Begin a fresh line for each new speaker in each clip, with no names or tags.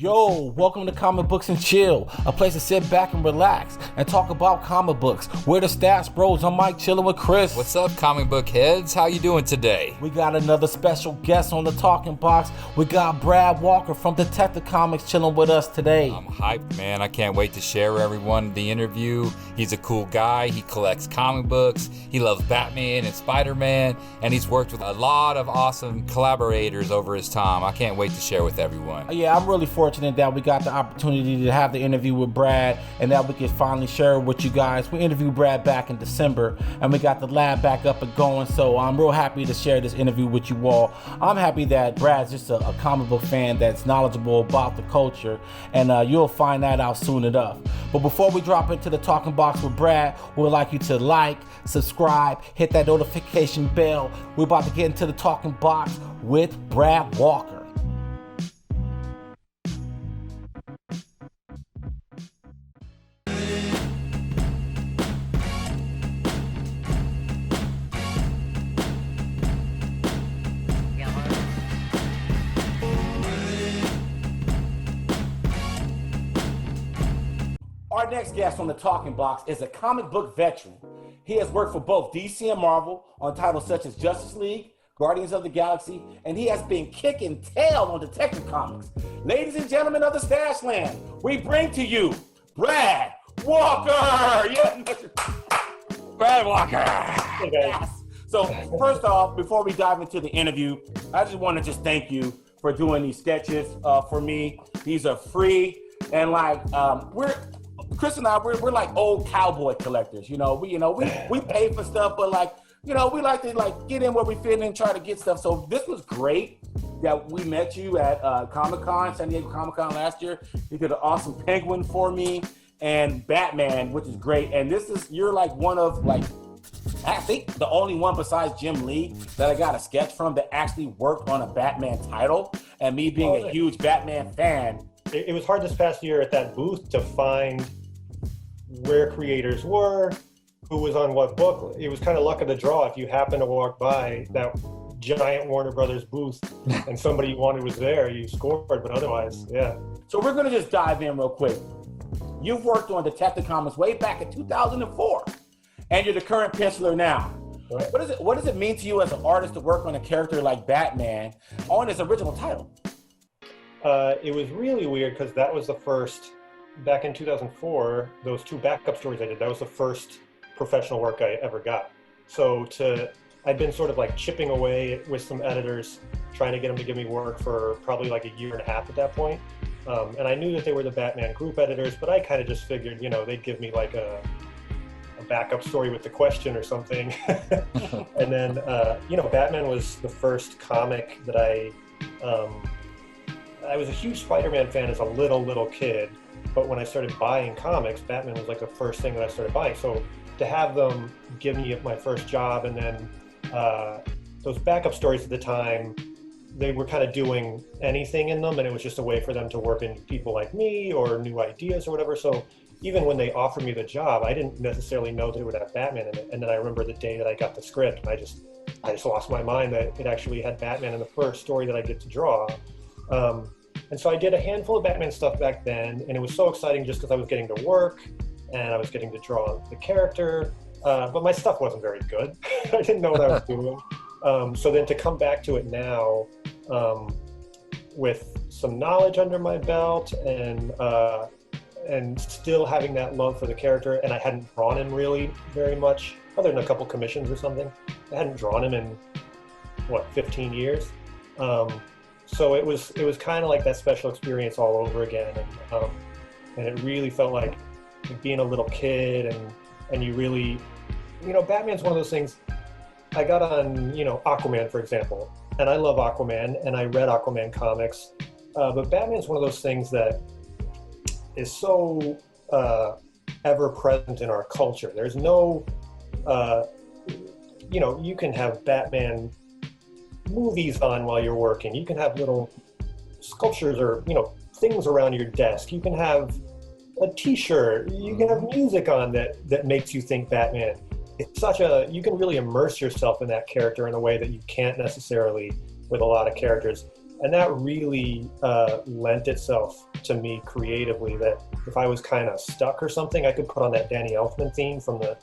Yo, welcome to Comic Books and Chill, a place to sit back and relax and talk about comic books. We're the Stats Bros. I'm Mike, chilling with Chris.
What's up, comic book heads? How you doing today?
We got another special guest on the talking box. We got Brad Walker from Detective Comics chilling with us today.
I'm hyped, man. I can't wait to share with everyone the interview. He's a cool guy. He collects comic books. He loves Batman and Spider-Man, and he's worked with a lot of awesome collaborators over his time. I can't wait to share with everyone.
Yeah, I'm really fortunate that we got the opportunity to have the interview with Brad and that we could finally share with you guys. We interviewed Brad back in December and we got the lab back up and going, so I'm real happy to share this interview with you all. I'm happy that Brad's just a comic book fan that's knowledgeable about the culture, and you'll find that out soon enough. But before we drop into the talking box with Brad, we'd like you to like, subscribe, hit that notification bell. We're about to get into the talking box with Brad Walker. Our next guest on the talking box is a comic book veteran. He has worked for both DC and Marvel on titles such as Justice League, Guardians of the Galaxy, and he has been kicking tail on Detective Comics. Ladies and gentlemen of the Stash Land, we bring to you Brad Walker! Yeah. Brad Walker! Yes. So first off, before we dive into the interview, I just want to thank you for doing these sketches for me. These are free, and Chris and I, we're like old cowboy collectors. We pay for stuff, but we like to get in where we fit in and try to get stuff. So this was great that we met you at Comic-Con, San Diego Comic-Con last year. You did an awesome penguin for me and Batman, which is great. And you're like one of I think the only one besides Jim Lee that I got a sketch from that actually worked on a Batman title. And me being a huge Batman fan,
it was hard this past year at that booth to find where creators were, who was on what book. It was kind of luck of the draw. If you happen to walk by that giant Warner Brothers booth and somebody you wanted was there, you scored, but otherwise, yeah.
So we're going to just dive in real quick. You've worked on Detective Comics way back in 2004, and you're the current penciler now.
Right.
What does it mean to you as an artist to work on a character like Batman on his original title?
It was really weird because that was the first, back in 2004, those two backup stories I did, that was the first professional work I ever got. So I'd been sort of chipping away with some editors, trying to get them to give me work for probably a year and a half at that point. And I knew that they were the Batman group editors, but I kind of just figured, they'd give me a backup story with the question or something. And then, Batman was the first comic that I was a huge Spider-Man fan as a little kid, but when I started buying comics, Batman was the first thing that I started buying. So to have them give me my first job, and then those backup stories at the time, they were kind of doing anything in them, and it was just a way for them to work in people like me or new ideas or whatever. So even when they offered me the job, I didn't necessarily know that it would have Batman in it. And then I remember the day that I got the script, and I just lost my mind that it actually had Batman in the first story that I get to draw. And so I did a handful of Batman stuff back then, and it was so exciting just because I was getting to work and I was getting to draw the character, but my stuff wasn't very good. I didn't know what I was doing. So then to come back to it now with some knowledge under my belt and still having that love for the character, and I hadn't drawn him really very much, other than a couple commissions or something. I hadn't drawn him in, 15 years? So it was kind of like that special experience all over again, and it really felt like being a little kid, and you really, Batman's one of those things. I got on, Aquaman, for example, and I love Aquaman, and I read Aquaman comics, but Batman's one of those things that is so ever present in our culture. There's no, you can have Batman movies on while you're working. You can have little sculptures or, things around your desk. You can have a t-shirt. You can have music on that makes you think Batman. It's you can really immerse yourself in that character in a way that you can't necessarily with a lot of characters. And that really lent itself to me creatively, that if I was kind of stuck or something, I could put on that Danny Elfman theme from the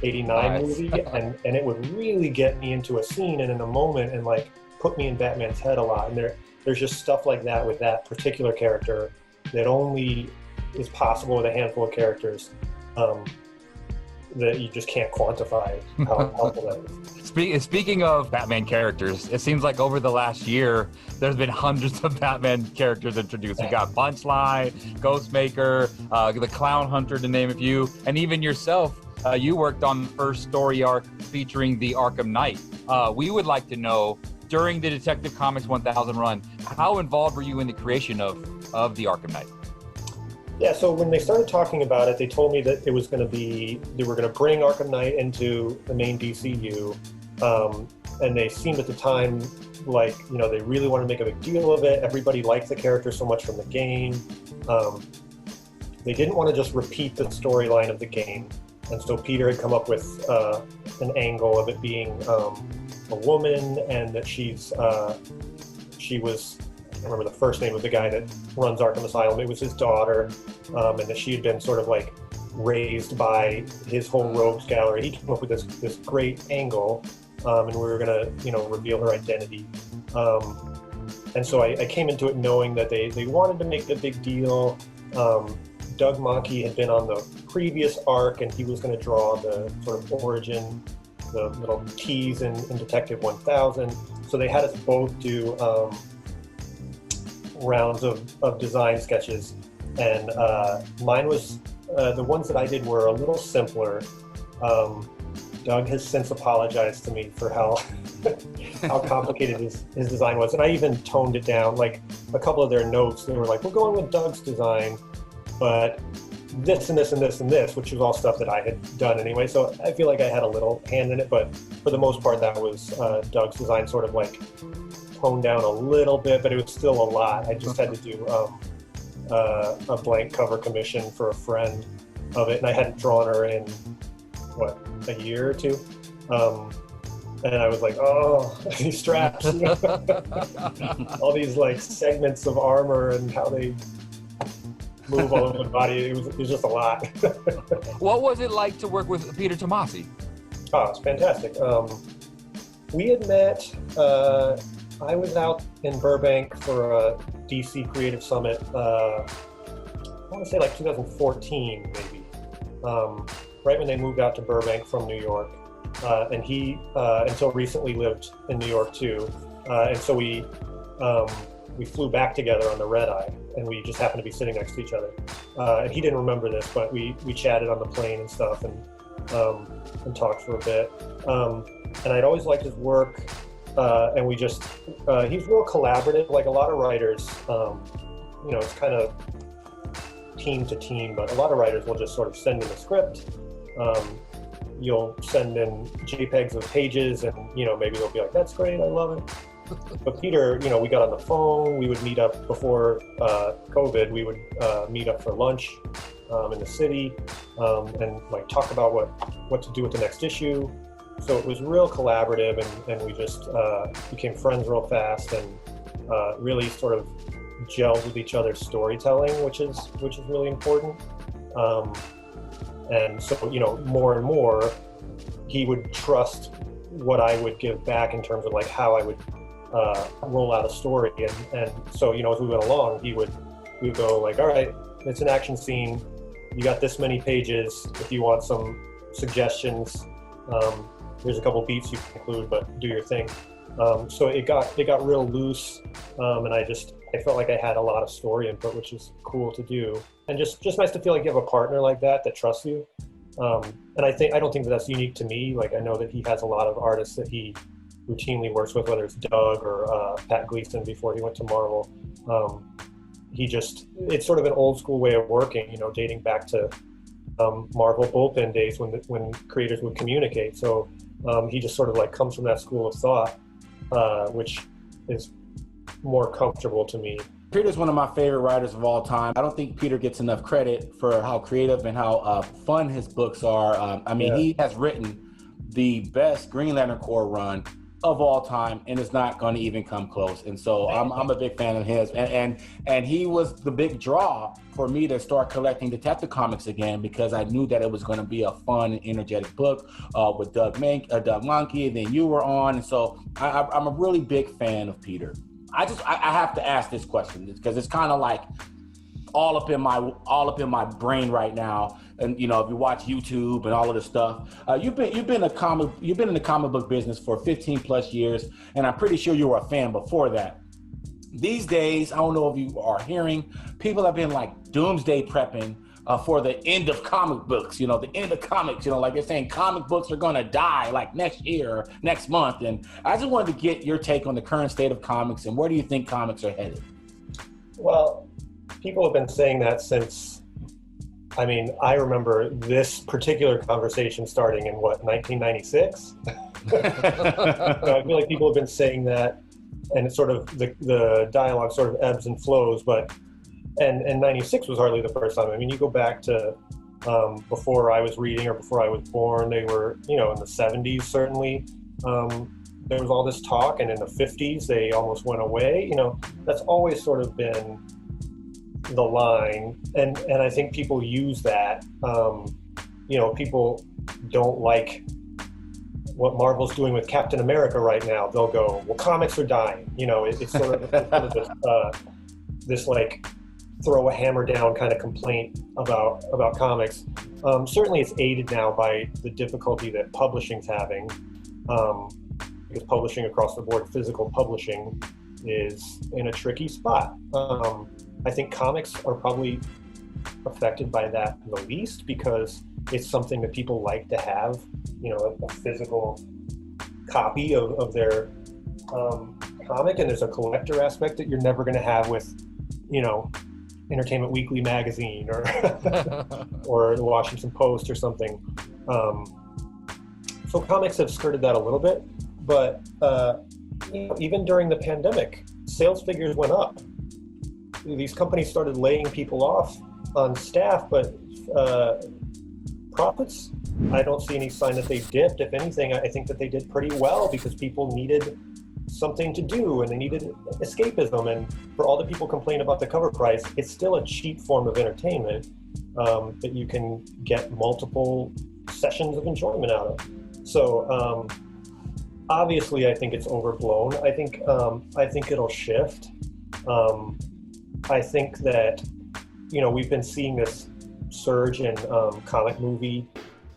'89 movie, and it would really get me into a scene and in a moment, and like put me in Batman's head a lot. And there's just stuff like that with that particular character that only is possible with a handful of characters, that you just can't quantify how helpful that is.
Speaking of Batman characters, it seems like over the last year, there's been hundreds of Batman characters introduced. You got Punchline, Ghostmaker, the Clown Hunter, to name a few, and even yourself. You worked on the first story arc featuring the Arkham Knight. We would like to know, during the Detective Comics 1000 run, how involved were you in the creation of the Arkham Knight?
Yeah, so when they started talking about it, they told me that it was going to be, they were going to bring Arkham Knight into the main DCU, and they seemed at the time like, you know, they really wanted to make a big deal of it. Everybody liked the character so much from the game. They didn't want to just repeat the storyline of the game, and so Peter had come up with an angle of it being a woman, and that she was, I remember the first name of the guy that runs Arkham Asylum. It was his daughter, and that she had been sort of like raised by his whole rogues gallery. He came up with this great angle, and we were gonna, you know, reveal her identity. And so I came into it knowing that they wanted to make a big deal. Doug Mahnke had been on the previous arc, and he was going to draw the sort of origin, the little tease in Detective 1000. So they had us both do rounds of design sketches, and mine was, the ones that I did were a little simpler. Doug has since apologized to me for how complicated his design was, and I even toned it down. Like a couple of their notes, they were like, we're going with Doug's design, but this and this and this and this, which was all stuff that I had done anyway. So I feel like I had a little hand in it, but for the most part, that was Doug's design, sort of like toned down a little bit, but it was still a lot. I just had to do a blank cover commission for a friend of it, and I hadn't drawn her in, what, a year or two? And I was like, oh, these straps, all these like segments of armor and how they move all over the body. It was just a lot.
What was it like to work with Peter Tomasi?
Oh, it's fantastic. We had met, I was out in Burbank for a DC Creative Summit, I want to say like 2014 maybe, right when they moved out to Burbank from New York. And he, until recently, lived in New York too. And so we flew back together on the red eye, and we just happened to be sitting next to each other. And he didn't remember this, but we chatted on the plane and stuff, and talked for a bit. And I'd always liked his work, and we just, he's real collaborative, like a lot of writers. You know, it's kind of team to team, but a lot of writers will just sort of send in a script. You'll send in JPEGs of pages, and, you know, maybe they'll be like, that's great, I love it. But Peter, you know, we got on the phone, we would meet up before COVID, we would meet up for lunch in the city, and like talk about what to do with the next issue. So it was real collaborative, and we just became friends real fast, and really sort of gelled with each other's storytelling, which is really important. And so, you know, more and more, he would trust what I would give back in terms of like how I would roll out a story. And so, you know, as we went along, we would go like, all right, it's an action scene. You got this many pages. If you want some suggestions, there's a couple beats you can include, but do your thing. So it got real loose, and I felt like I had a lot of story input, which is cool to do, and just nice to feel like you have a partner like that trusts you. And I don't think that's unique to me. Like, I know that he has a lot of artists that he routinely works with, whether it's Doug or Pat Gleason before he went to Marvel. It's sort of an old school way of working, you know, dating back to Marvel bullpen days when creators would communicate. So he just sort of like comes from that school of thought, which is more comfortable to me.
Peter's one of my favorite writers of all time. I don't think Peter gets enough credit for how creative and how fun his books are. I mean, He has written the best Green Lantern Corps run of all time, and it's not going to even come close. And so I'm a big fan of his, and he was the big draw for me to start collecting Detective Comics again, because I knew that it was going to be a fun and energetic book with Doug Mahnke, and then you were on, and so I'm a really big fan of Peter. I have to ask this question because it's kind of like all up in my brain right now. And if you watch YouTube and all of this stuff, you've been in the comic book business for 15 plus years, and I'm pretty sure you were a fan before that. These days, I don't know if you are hearing, people have been like doomsday prepping for the end of comic books. The end of comics. Like they're saying comic books are gonna die like next year, or next month. And I just wanted to get your take on the current state of comics and where do you think comics are headed?
Well, people have been saying that since. I remember this particular conversation starting in 1996? So I feel like people have been saying that, and it's sort of the dialogue sort of ebbs and flows, and 96 was hardly the first time. You go back to before I was reading or before I was born, they were, in the 70s certainly. There was all this talk, and in the 50s they almost went away. That's always sort of been the line, and I think people use that. People don't like what Marvel's doing with Captain America right now. They'll go, well, comics are dying. It's sort of this like throw a hammer down kind of complaint about comics. Certainly it's aided now by the difficulty that publishing's having, because publishing across the board, physical publishing, is in a tricky spot. I think comics are probably affected by that the least, because it's something that people like to have, a physical copy of their comic, and there's a collector aspect that you're never going to have with, Entertainment Weekly magazine or or the Washington Post or something. So comics have skirted that a little bit, but even during the pandemic, sales figures went up. These companies started laying people off on staff, but profits, I don't see any sign that they dipped. If anything, I think that they did pretty well, because people needed something to do and they needed escapism. And for all the people complain about the cover price, it's still a cheap form of entertainment that you can get multiple sessions of enjoyment out of. So obviously, I think it's overblown. I think it'll shift. I think that, we've been seeing this surge in comic movie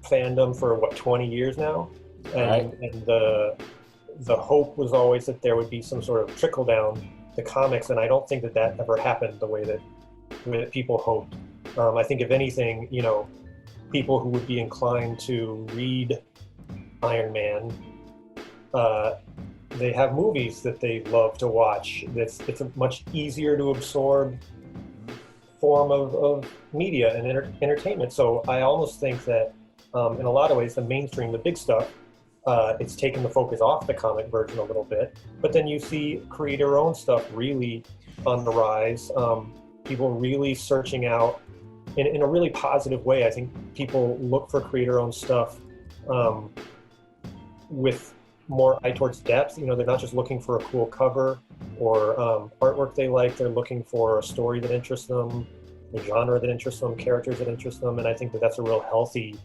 fandom for 20 years now, and the hope was always that there would be some sort of trickle down to comics, and I don't think that ever happened the way that people hoped. I think if anything, people who would be inclined to read Iron Man, they have movies that they love to watch. It's a much easier to absorb form of media and entertainment. So I almost think that in a lot of ways, the mainstream, the big stuff, it's taken the focus off the comic version a little bit. But then you see creator-owned stuff really on the rise. People really searching out in a really positive way. I think people look for creator-owned stuff with more eye towards depth. They're not just looking for a cool cover or artwork they like. They're looking for a story that interests them, a genre that interests them, characters that interest them. And I think that that's a real healthy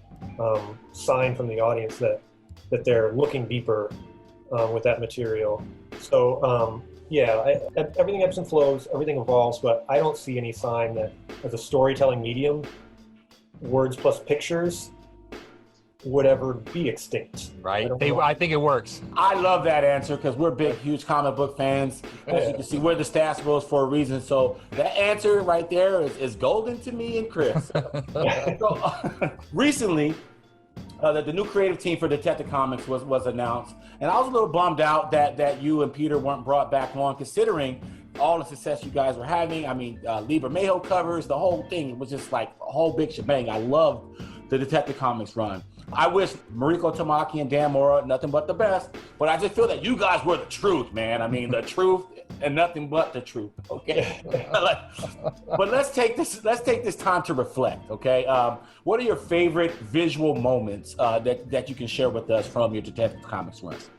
sign from the audience that they're looking deeper with that material. So everything ebbs and flows, everything evolves, but I don't see any sign that as a storytelling medium, words plus pictures would ever be extinct.
Right. I think it works.
I love that answer, because we're big, huge comic book fans. As you can see, we're the Stats Bros for a reason. So that answer right there is golden to me and Chris. Recently, the new creative team for Detective Comics was announced, and I was a little bummed out that you and Peter weren't brought back on, considering all the success you guys were having. Lieber Mayo covers, the whole thing was just like a whole big shebang. I loved the Detective Comics run. I wish Mariko Tamaki and Dan Mora nothing but the best, but I just feel that you guys were the truth, man. The truth and nothing but the truth. Okay, but let's take this time to reflect. Okay, what are your favorite visual moments that you can share with us from your Detective Comics runs?